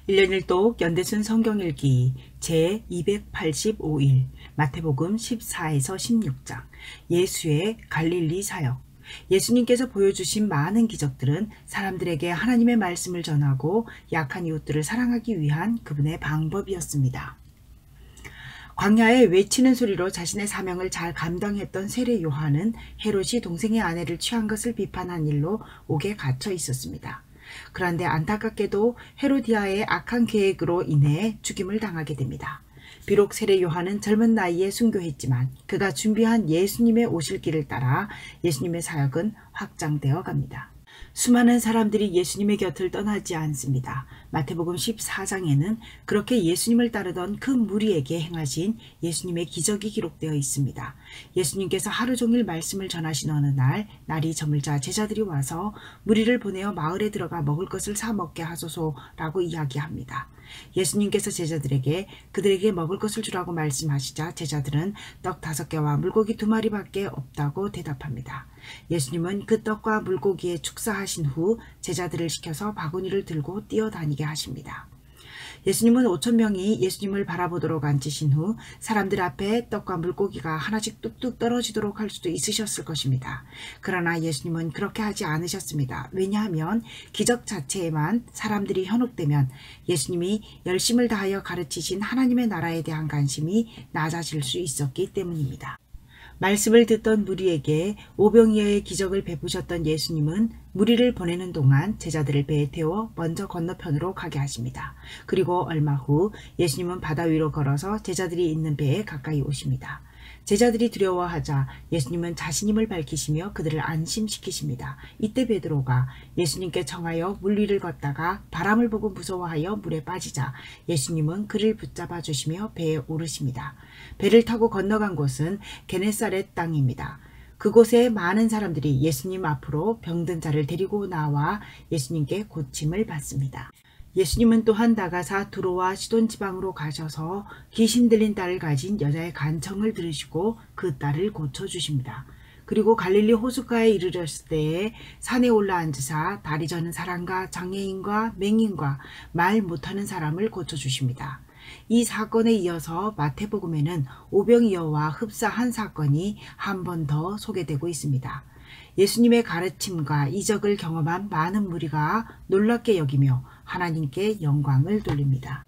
1년 1독 연대순 성경읽기 제285일 마태복음 14에서 16장 예수의 갈릴리 사역. 예수님께서 보여주신 많은 기적들은 사람들에게 하나님의 말씀을 전하고 약한 이웃들을 사랑하기 위한 그분의 방법이었습니다. 광야에 외치는 소리로 자신의 사명을 잘 감당했던 세례 요한은 헤롯이 동생의 아내를 취한 것을 비판한 일로 옥에 갇혀 있었습니다. 그런데 안타깝게도 헤로디아의 악한 계획으로 인해 죽임을 당하게 됩니다. 비록 세례 요한은 젊은 나이에 순교했지만 그가 준비한 예수님의 오실 길을 따라 예수님의 사역은 확장되어 갑니다. 수많은 사람들이 예수님의 곁을 떠나지 않습니다. 마태복음 14장에는 그렇게 예수님을 따르던 그 무리에게 행하신 예수님의 기적이 기록되어 있습니다. 예수님께서 하루 종일 말씀을 전하신 어느 날, 날이 저물자 제자들이 와서 무리를 보내어 마을에 들어가 먹을 것을 사 먹게 하소서라고 이야기합니다. 예수님께서 제자들에게 그들에게 먹을 것을 주라고 말씀하시자 제자들은 떡 5개와 물고기 2마리밖에 없다고 대답합니다. 예수님은 그 떡과 물고기에 축사하신 후 제자들을 시켜서 바구니를 들고 뛰어다니게 하십니다. 예수님은 5,000명이 예수님을 바라보도록 앉으신 후 사람들 앞에 떡과 물고기가 하나씩 뚝뚝 떨어지도록 할 수도 있으셨을 것입니다. 그러나 예수님은 그렇게 하지 않으셨습니다. 왜냐하면 기적 자체에만 사람들이 현혹되면 예수님이 열심을 다하여 가르치신 하나님의 나라에 대한 관심이 낮아질 수 있었기 때문입니다. 말씀을 듣던 무리에게 오병이어의 기적을 베푸셨던 예수님은 무리를 보내는 동안 제자들을 배에 태워 먼저 건너편으로 가게 하십니다. 그리고 얼마 후 예수님은 바다 위로 걸어서 제자들이 있는 배에 가까이 오십니다. 제자들이 두려워하자 예수님은 자신임을 밝히시며 그들을 안심시키십니다. 이때 베드로가 예수님께 청하여 물 위를 걷다가 바람을 보고 무서워하여 물에 빠지자 예수님은 그를 붙잡아 주시며 배에 오르십니다. 배를 타고 건너간 곳은 게네사렛 땅입니다. 그곳에 많은 사람들이 예수님 앞으로 병든 자를 데리고 나와 예수님께 고침을 받습니다. 예수님은 또한 나가사 두로와 시돈 지방으로 가셔서 귀신 들린 딸을 가진 여자의 간청을 들으시고 그 딸을 고쳐주십니다. 그리고 갈릴리 호숫가에 이르렀을 때에 산에 올라 앉으사 다리 저는 사람과 장애인과 맹인과 말 못하는 사람을 고쳐주십니다. 이 사건에 이어서 마태복음에는 오병이어와 흡사한 사건이 한 번 더 소개되고 있습니다. 예수님의 가르침과 이적을 경험한 많은 무리가 놀랍게 여기며 하나님께 영광을 돌립니다.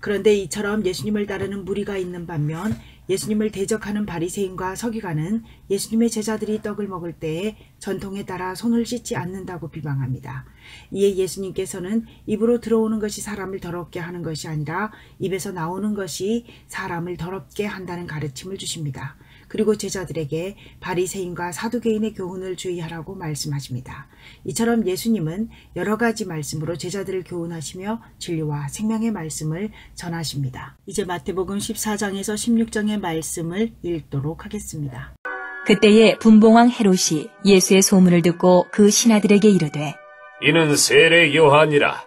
그런데 이처럼 예수님을 따르는 무리가 있는 반면 예수님을 대적하는 바리새인과 서기관은 예수님의 제자들이 떡을 먹을 때에 전통에 따라 손을 씻지 않는다고 비방합니다. 이에 예수님께서는 입으로 들어오는 것이 사람을 더럽게 하는 것이 아니라 입에서 나오는 것이 사람을 더럽게 한다는 가르침을 주십니다. 그리고 제자들에게 바리새인과 사두개인의 교훈을 주의하라고 말씀하십니다. 이처럼 예수님은 여러 가지 말씀으로 제자들을 교훈하시며 진리와 생명의 말씀을 전하십니다. 이제 마태복음 14장에서 16장의 말씀을 읽도록 하겠습니다. 그때에 분봉왕 헤롯이 예수의 소문을 듣고 그 신하들에게 이르되 이는 세례 요한이라.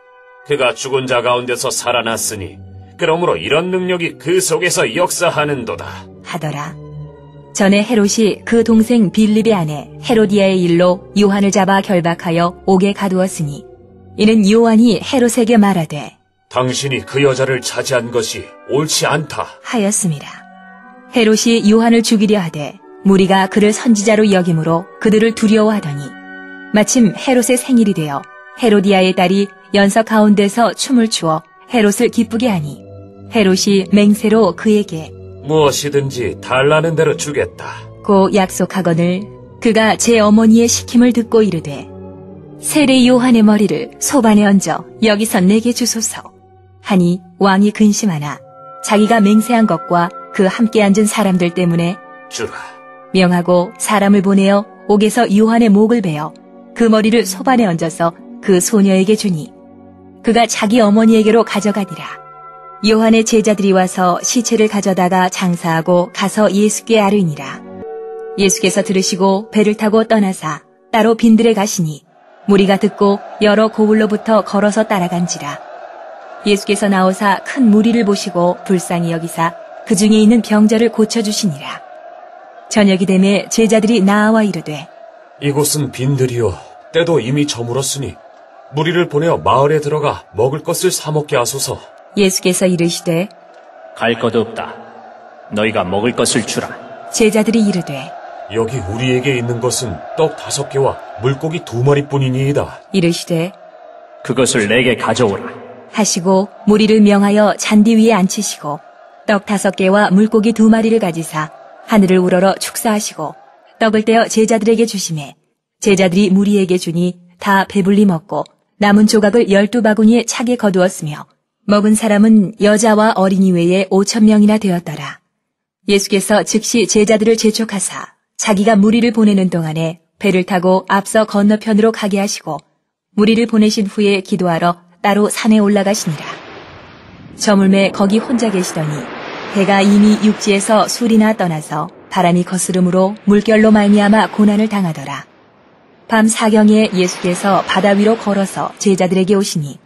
그가 죽은 자 가운데서 살아났으니 그러므로 이런 능력이 그 속에서 역사하는도다 하더라. 전에 헤롯이 그 동생 빌립의 아내 헤로디아의 일로 요한을 잡아 결박하여 옥에 가두었으니 이는 요한이 헤롯에게 말하되 당신이 그 여자를 차지한 것이 옳지 않다 하였음이라. 헤롯이 요한을 죽이려 하되 무리가 그를 선지자로 여김으로 그들을 두려워하더니 마침 헤롯의 생일이 되어 헤로디아의 딸이 연석 가운데서 춤을 추어 헤롯을 기쁘게 하니 헤롯이 맹세로 그에게 무엇이든지 달라는 대로 주겠다 고 약속하거늘 그가 제 어머니의 시킴을 듣고 이르되 세례 요한의 머리를 소반에 얹어 여기서 내게 주소서 하니 왕이 근심하나 자기가 맹세한 것과 그 함께 앉은 사람들 때문에 주라 명하고 사람을 보내어 옥에서 요한의 목을 베어 그 머리를 소반에 얹어서 그 소녀에게 주니 그가 자기 어머니에게로 가져가니라. 요한의 제자들이 와서 시체를 가져다가 장사하고 가서 예수께 아뢰니라. 예수께서 들으시고 배를 타고 떠나사 따로 빈들에 가시니 무리가 듣고 여러 고을로부터 걸어서 따라간지라. 예수께서 나오사 큰 무리를 보시고 불쌍히 여기사 그 중에 있는 병자를 고쳐주시니라. 저녁이 되매 제자들이 나와 이르되 이곳은 빈들이요 때도 이미 저물었으니 무리를 보내어 마을에 들어가 먹을 것을 사 먹게 하소서. 예수께서 이르시되 갈 것 없다. 너희가 먹을 것을 주라. 제자들이 이르되 여기 우리에게 있는 것은 떡 5개와 물고기 2마리뿐이니이다. 이르시되 그것을 내게 가져오라. 하시고 무리를 명하여 잔디 위에 앉히시고 떡 5개와 물고기 2마리를 가지사 하늘을 우러러 축사하시고 떡을 떼어 제자들에게 주시매 제자들이 무리에게 주니 다 배불리 먹고 남은 조각을 12바구니에 차게 거두었으며 먹은 사람은 여자와 어린이 외에 5,000명이나 되었더라. 예수께서 즉시 제자들을 재촉하사 자기가 무리를 보내는 동안에 배를 타고 앞서 건너편으로 가게 하시고 무리를 보내신 후에 기도하러 따로 산에 올라가시니라. 저물매 거기 혼자 계시더니 배가 이미 육지에서 술이나 떠나서 바람이 거스름으로 물결로 말미암아 고난을 당하더라. 밤 사경에 예수께서 바다 위로 걸어서 제자들에게 오시니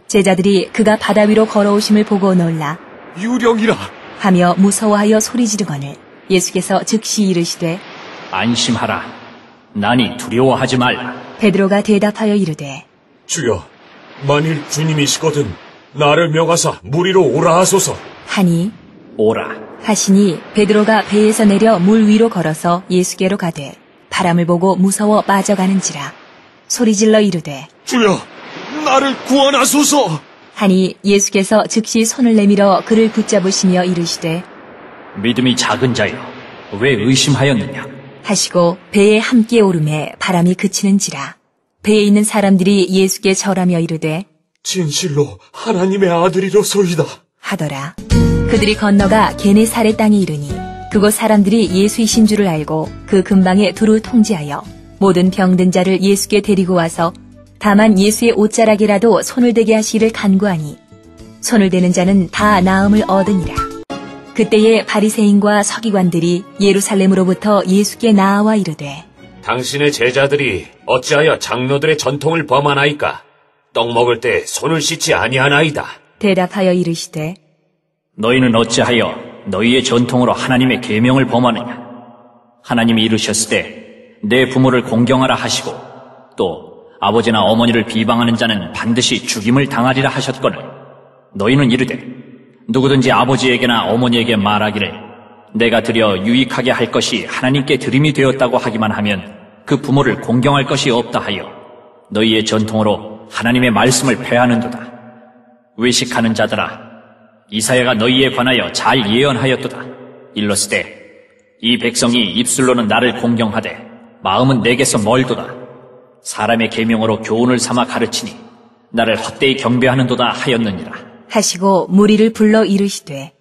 제자들이 그가 바다 위로 걸어오심을 보고 놀라 유령이라 하며 무서워하여 소리 지르거늘 예수께서 즉시 이르시되 안심하라. 나니 두려워하지 말라. 베드로가 대답하여 이르되 주여, 만일 주님이시거든 나를 명하사 무리로 오라 하소서. 하니 오라. 하시니 베드로가 배에서 내려 물 위로 걸어서 예수께로 가되 바람을 보고 무서워 빠져가는지라 소리질러 이르되 주여, 나를 구원하소서. 하니 예수께서 즉시 손을 내밀어 그를 붙잡으시며 이르시되 믿음이 작은 자여, 왜 의심하였느냐? 하시고 배에 함께 오르매 바람이 그치는지라 배에 있는 사람들이 예수께 절하며 이르되 진실로 하나님의 아들이로소이다 하더라. 그들이 건너가 게네사렛 땅에 이르니 그곳 사람들이 예수이신 줄을 알고 그 근방에 두루 통지하여 모든 병든 자를 예수께 데리고 와서 다만 예수의 옷자락이라도 손을 대게 하시기를 간구하니 손을 대는 자는 다 나음을 얻으니라. 그때에 바리새인과 서기관들이 예루살렘으로부터 예수께 나아와 이르되 당신의 제자들이 어찌하여 장로들의 전통을 범하나이까? 떡 먹을 때 손을 씻지 아니하나이다. 대답하여 이르시되 너희는 어찌하여 너희의 전통으로 하나님의 계명을 범하느냐? 하나님이 이르셨을 때 내 부모를 공경하라 하시고 또 아버지나 어머니를 비방하는 자는 반드시 죽임을 당하리라 하셨거늘 너희는 이르되 누구든지 아버지에게나 어머니에게 말하기를 내가 드려 유익하게 할 것이 하나님께 드림이 되었다고 하기만 하면 그 부모를 공경할 것이 없다 하여 너희의 전통으로 하나님의 말씀을 폐하는도다. 외식하는 자들아, 이사야가 너희에 관하여 잘 예언하였도다. 일렀으되 이 백성이 입술로는 나를 공경하되 마음은 내게서 멀도다. 사람의 계명으로 교훈을 삼아 가르치니 나를 헛되이 경배하는도다 하였느니라. 하시고 무리를 불러 이르시되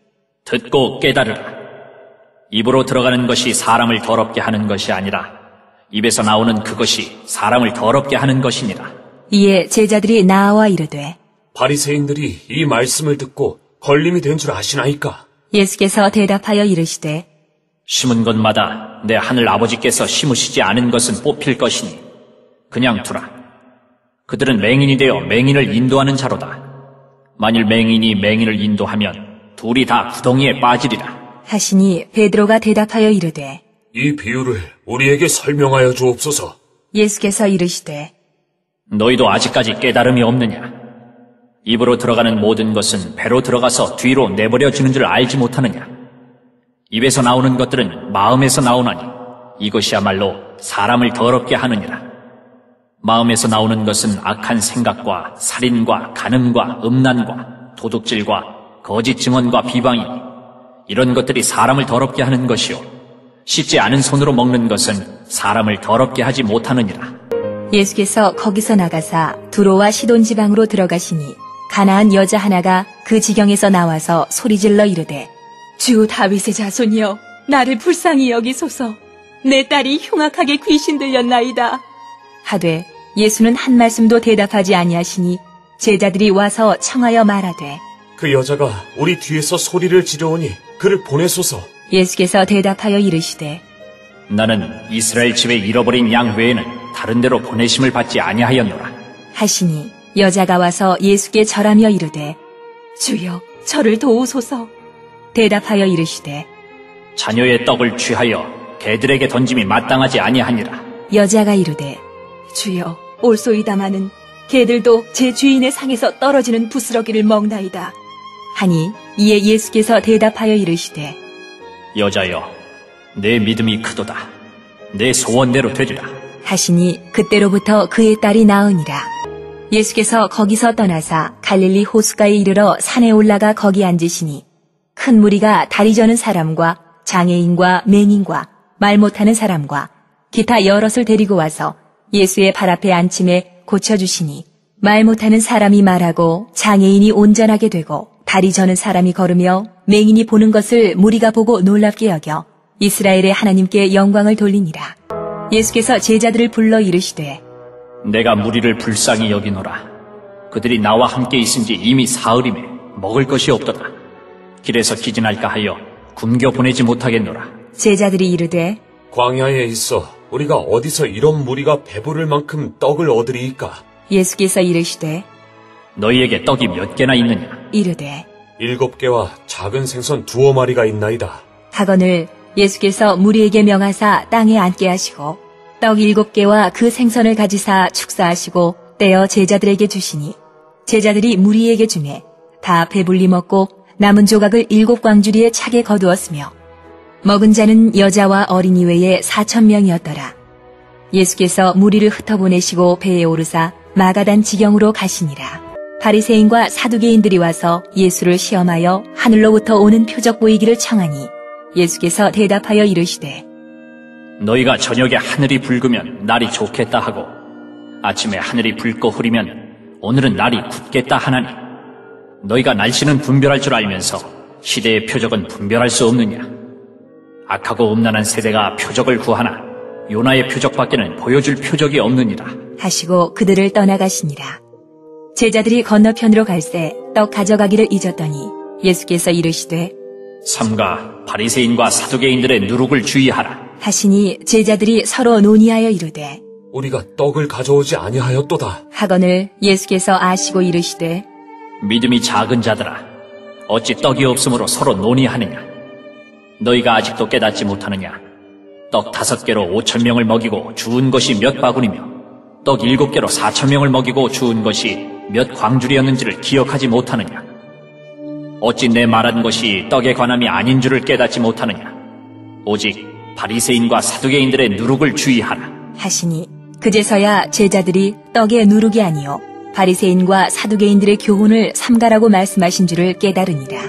듣고 깨달으라. 입으로 들어가는 것이 사람을 더럽게 하는 것이 아니라 입에서 나오는 그것이 사람을 더럽게 하는 것이니라. 이에 제자들이 나아와 이르되 바리새인들이 이 말씀을 듣고 걸림이 된 줄 아시나이까? 예수께서 대답하여 이르시되 심은 것마다 내 하늘 아버지께서 심으시지 않은 것은 뽑힐 것이니 그냥 두라. 그들은 맹인이 되어 맹인을 인도하는 자로다. 만일 맹인이 맹인을 인도하면 둘이 다 구덩이에 빠지리라. 하시니 베드로가 대답하여 이르되 이 비유를 우리에게 설명하여 주옵소서. 예수께서 이르시되 너희도 아직까지 깨달음이 없느냐? 입으로 들어가는 모든 것은 배로 들어가서 뒤로 내버려지는 줄 알지 못하느냐? 입에서 나오는 것들은 마음에서 나오나니 이것이야말로 사람을 더럽게 하느니라. 마음에서 나오는 것은 악한 생각과 살인과 간음과 음란과 도둑질과 거짓 증언과 비방이니 이런 것들이 사람을 더럽게 하는 것이요 씻지 않은 손으로 먹는 것은 사람을 더럽게 하지 못하느니라. 예수께서 거기서 나가사 두로와 시돈 지방으로 들어가시니 가나안 여자 하나가 그 지경에서 나와서 소리질러 이르되 주 다윗의 자손이여 나를 불쌍히 여기소서. 내 딸이 흉악하게 귀신 들렸나이다 하되 예수는 한 말씀도 대답하지 아니하시니 제자들이 와서 청하여 말하되 그 여자가 우리 뒤에서 소리를 지르오니 그를 보내소서. 예수께서 대답하여 이르시되 나는 이스라엘 집에 잃어버린 양 외에는 다른 데로 보내심을 받지 아니하였노라. 하시니 여자가 와서 예수께 절하며 이르되 주여 저를 도우소서. 대답하여 이르시되 자녀의 떡을 취하여 개들에게 던짐이 마땅하지 아니하니라. 여자가 이르되 주여 올소이다마는 개들도 제 주인의 상에서 떨어지는 부스러기를 먹나이다. 하니 이에 예수께서 대답하여 이르시되 여자여, 내 믿음이 크도다. 내 소원대로 되리라. 하시니 그때로부터 그의 딸이 나으니라. 예수께서 거기서 떠나사 갈릴리 호숫가에 이르러 산에 올라가 거기 앉으시니 큰 무리가 다리 저는 사람과 장애인과 맹인과 말 못하는 사람과 기타 여럿을 데리고 와서 예수의 발 앞에 앉힘에 고쳐주시니 말 못하는 사람이 말하고 장애인이 온전하게 되고 다리 저는 사람이 걸으며 맹인이 보는 것을 무리가 보고 놀랍게 여겨 이스라엘의 하나님께 영광을 돌리니라. 예수께서 제자들을 불러 이르시되 내가 무리를 불쌍히 여기노라. 그들이 나와 함께 있은지 이미 사흘이매 먹을 것이 없도다. 길에서 기진할까 하여 굶겨 보내지 못하겠노라. 제자들이 이르되 광야에 있어 우리가 어디서 이런 무리가 배부를 만큼 떡을 얻으리이까? 예수께서 이르시되 너희에게 떡이 몇 개나 있느냐? 이르되 7개와 작은 생선 2마리가 있나이다. 하거늘 예수께서 무리에게 명하사 땅에 앉게 하시고 떡 7개와 그 생선을 가지사 축사하시고 떼어 제자들에게 주시니 제자들이 무리에게 주매 다 배불리 먹고 남은 조각을 7광주리에 차게 거두었으며 먹은 자는 여자와 어린이 외에 4,000명이었더라. 예수께서 무리를 흩어보내시고 배에 오르사 마가단 지경으로 가시니라. 바리새인과 사두개인들이 와서 예수를 시험하여 하늘로부터 오는 표적 보이기를 청하니 예수께서 대답하여 이르시되 너희가 저녁에 하늘이 붉으면 날이 좋겠다 하고 아침에 하늘이 붉고 흐리면 오늘은 날이 굳겠다 하나니 너희가 날씨는 분별할 줄 알면서 시대의 표적은 분별할 수 없느냐? 악하고 음란한 세대가 표적을 구하나 요나의 표적밖에는 보여줄 표적이 없느니라. 하시고 그들을 떠나가시니라. 제자들이 건너편으로 갈새 떡 가져가기를 잊었더니 예수께서 이르시되 삼가 바리새인과 사두개인들의 누룩을 주의하라. 하시니 제자들이 서로 논의하여 이르되 우리가 떡을 가져오지 아니하였도다. 하거늘 예수께서 아시고 이르시되 믿음이 작은 자들아, 어찌 떡이 없으므로 서로 논의하느냐? 너희가 아직도 깨닫지 못하느냐? 떡 5개로 5,000명을 먹이고 주운 것이 몇 바구니며 떡 7개로 4,000명을 먹이고 주운 것이 몇 광주리였는지를 기억하지 못하느냐? 어찌 내 말한 것이 떡의 관함이 아닌 줄을 깨닫지 못하느냐? 오직 바리새인과 사두개인들의 누룩을 주의하라. 하시니 그제서야 제자들이 떡의 누룩이 아니요 바리새인과 사두개인들의 교훈을 삼가라고 말씀하신 줄을 깨달으니라.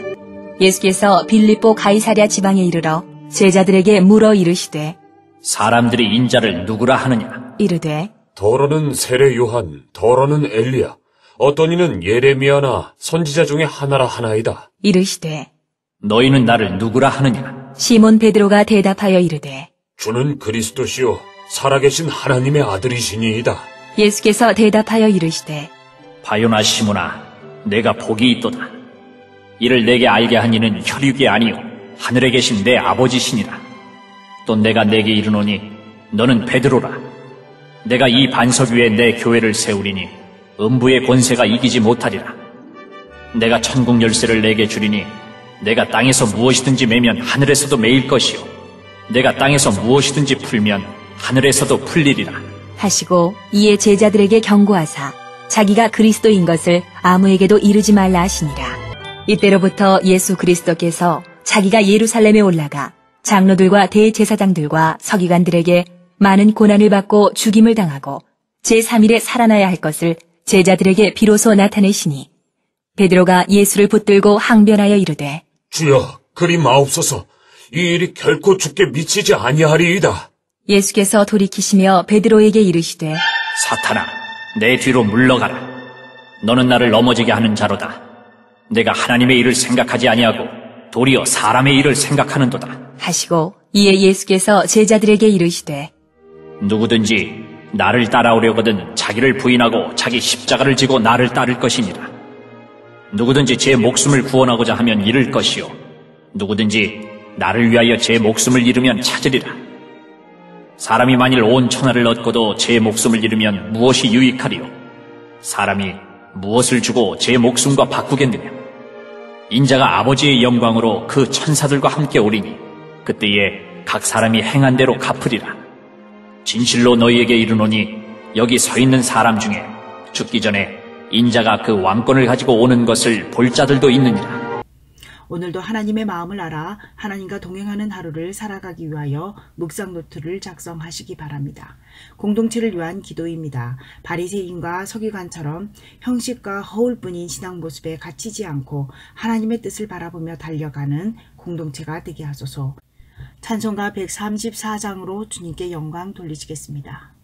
예수께서 빌립보 가이사랴 지방에 이르러 제자들에게 물어 이르시되 사람들이 인자를 누구라 하느냐? 이르되 더러는 세례 요한, 더러는 엘리야, 어떤 이는 예레미야나 선지자 중에 하나라 하나이다. 이르시되 너희는 나를 누구라 하느냐? 시몬 베드로가 대답하여 이르되 주는 그리스도시요 살아계신 하나님의 아들이시니이다. 예수께서 대답하여 이르시되 바요나 시몬아, 내가 복이 있도다. 이를 내게 알게 한 이는 혈육이 아니요 하늘에 계신 내 아버지시니라. 또 내가 내게 이르노니 너는 베드로라. 내가 이 반석 위에 내 교회를 세우리니 음부의 권세가 이기지 못하리라. 내가 천국 열쇠를 내게 주리니 내가 땅에서 무엇이든지 매면 하늘에서도 매일 것이요 내가 땅에서 무엇이든지 풀면 하늘에서도 풀리리라. 하시고 이에 제자들에게 경고하사 자기가 그리스도인 것을 아무에게도 이르지 말라 하시니라. 이때로부터 예수 그리스도께서 자기가 예루살렘에 올라가 장로들과 대제사장들과 서기관들에게 많은 고난을 받고 죽임을 당하고 제3일에 살아나야 할 것을 제자들에게 비로소 나타내시니 베드로가 예수를 붙들고 항변하여 이르되 주여 그리 마옵소서. 이 일이 결코 주께 미치지 아니하리이다. 예수께서 돌이키시며 베드로에게 이르시되 사탄아, 내 뒤로 물러가라. 너는 나를 넘어지게 하는 자로다. 내가 하나님의 일을 생각하지 아니하고 도리어 사람의 일을 생각하는도다. 하시고 이에 예수께서 제자들에게 이르시되 누구든지 나를 따라오려거든 자기를 부인하고 자기 십자가를 지고 나를 따를 것이니라. 누구든지 제 목숨을 구원하고자 하면 잃을 것이요 누구든지 나를 위하여 제 목숨을 잃으면 찾으리라. 사람이 만일 온 천하를 얻고도 제 목숨을 잃으면 무엇이 유익하리요? 사람이 무엇을 주고 제 목숨과 바꾸겠느냐? 인자가 아버지의 영광으로 그 천사들과 함께 오리니 그때에 각 사람이 행한 대로 갚으리라. 진실로 너희에게 이르노니 여기 서 있는 사람 중에 죽기 전에 인자가 그 왕권을 가지고 오는 것을 볼 자들도 있느니라. 오늘도 하나님의 마음을 알아 하나님과 동행하는 하루를 살아가기 위하여 묵상 노트를 작성하시기 바랍니다. 공동체를 위한 기도입니다. 바리새인과 서기관처럼 형식과 허울뿐인 신앙 모습에 갇히지 않고 하나님의 뜻을 바라보며 달려가는 공동체가 되게 하소서. 찬송가 134장으로 주님께 영광 돌리시겠습니다.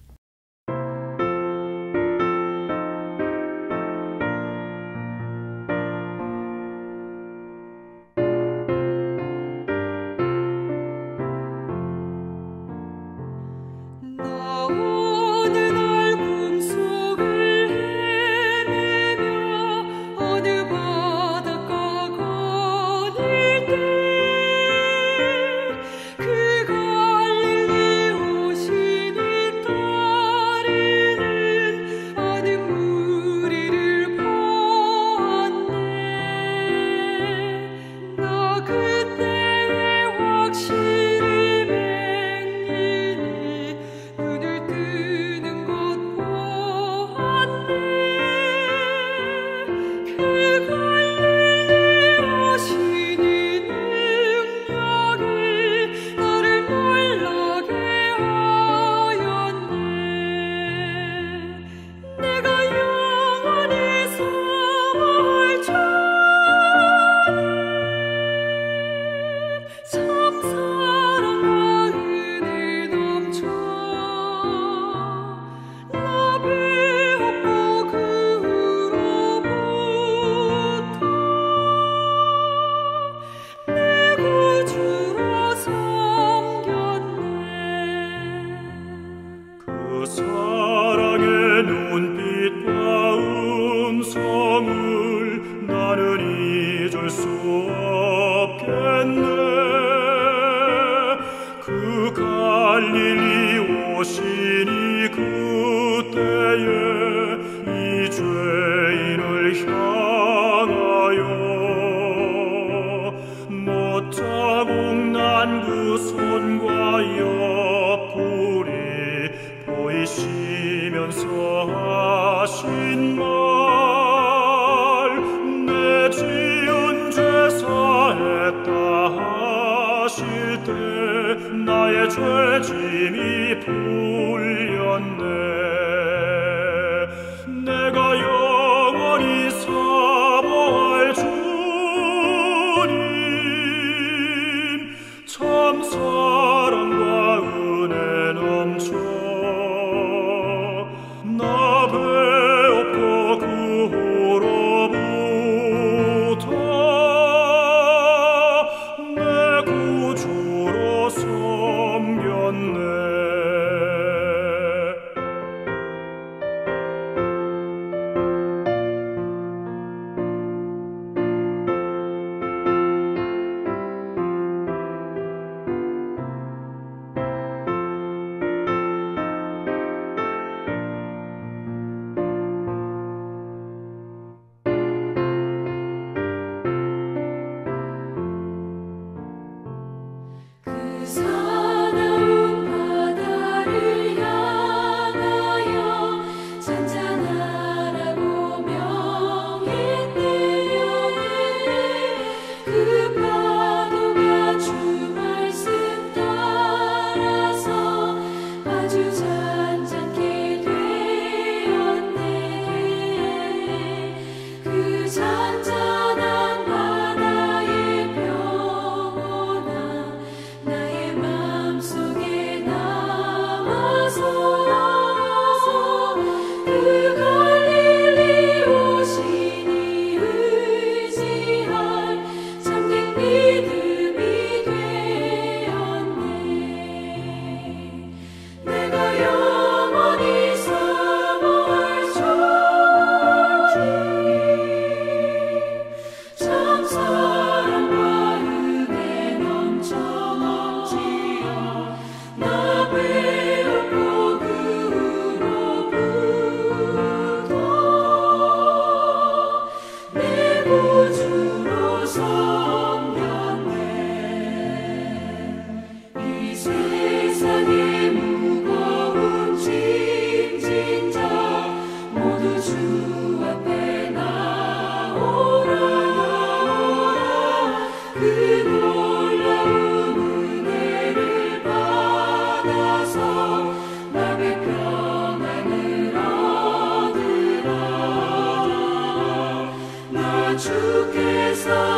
주께서